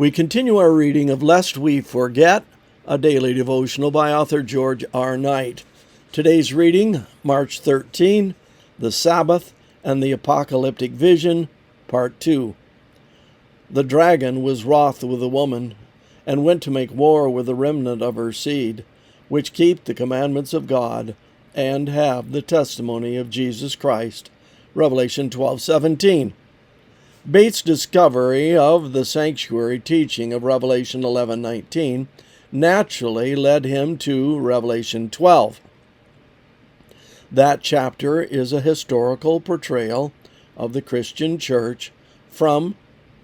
We continue our reading of Lest We Forget, a daily devotional by author George R. Knight. Today's reading, March 13, the Sabbath and the Apocalyptic Vision, Part 2. The dragon was wroth with the woman, and went to make war with the remnant of her seed, which keep the commandments of God, and have the testimony of Jesus Christ. Revelation 12:17. Bates' discovery of the sanctuary teaching of Revelation 11:19 naturally led him to Revelation 12. That chapter is a historical portrayal of the Christian church from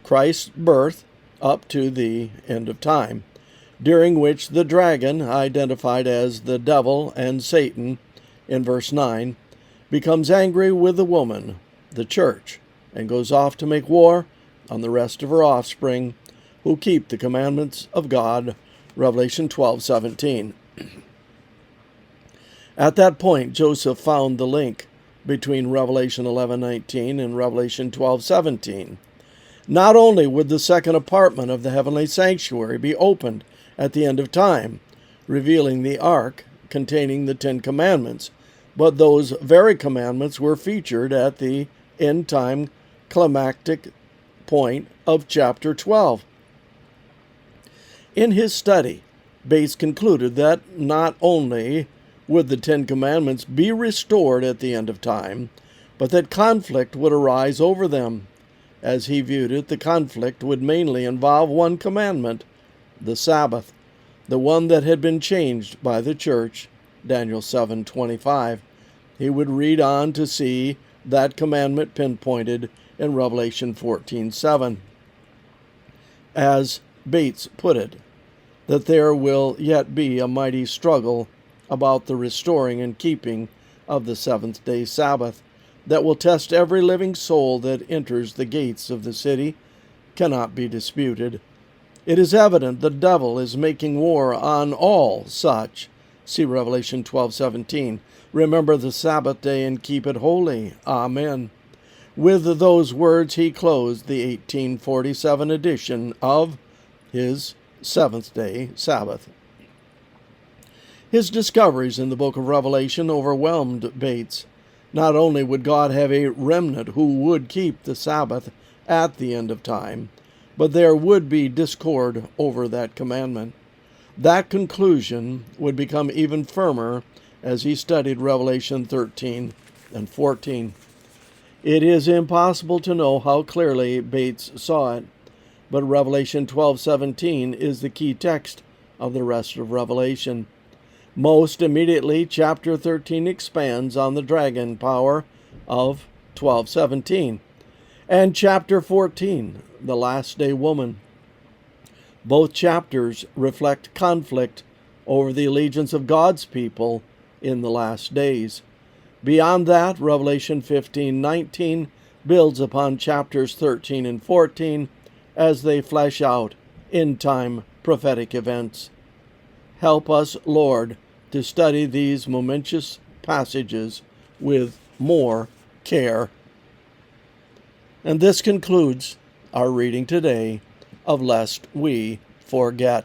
Christ's birth up to the end of time, during which the dragon, identified as the devil and Satan in verse 9, becomes angry with the woman, the church, and goes off to make war on the rest of her offspring who keep the commandments of God. Revelation 12:17. At that point, Joseph found the link between Revelation 11:19 and Revelation 12:17. Not only would the second apartment of the heavenly sanctuary be opened at the end of time, revealing the ark containing the Ten Commandments, but those very commandments were featured at the end-time climactic point of chapter 12. In his study, Bates concluded that not only would the Ten Commandments be restored at the end of time, but that conflict would arise over them. As he viewed it, the conflict would mainly involve one commandment, the Sabbath, the one that had been changed by the church, Daniel 7:25. He would read on to see that commandment pinpointed in Revelation 14:7. As Bates put it, that there will yet be a mighty struggle about the restoring and keeping of the seventh-day Sabbath that will test every living soul that enters the gates of the city, cannot be disputed. It is evident the devil is making war on all such. See Revelation 12:17. Remember the Sabbath day and keep it holy. Amen. With those words, he closed the 1847 edition of his seventh-day Sabbath. His discoveries in the book of Revelation overwhelmed Bates. Not only would God have a remnant who would keep the Sabbath at the end of time, but there would be discord over that commandment. That conclusion would become even firmer as he studied Revelation 13 and 14. It is impossible to know how clearly Bates saw it, but Revelation 12:17 is the key text of the rest of Revelation. Most immediately, chapter 13 expands on the dragon power of 12:17, and chapter 14, the last day woman. Both chapters reflect conflict over the allegiance of God's people in the last days. Beyond that, Revelation 15:19 builds upon chapters 13 and 14 as they flesh out end-time prophetic events. Help us, Lord, to study these momentous passages with more care. And this concludes our reading today of Lest We Forget.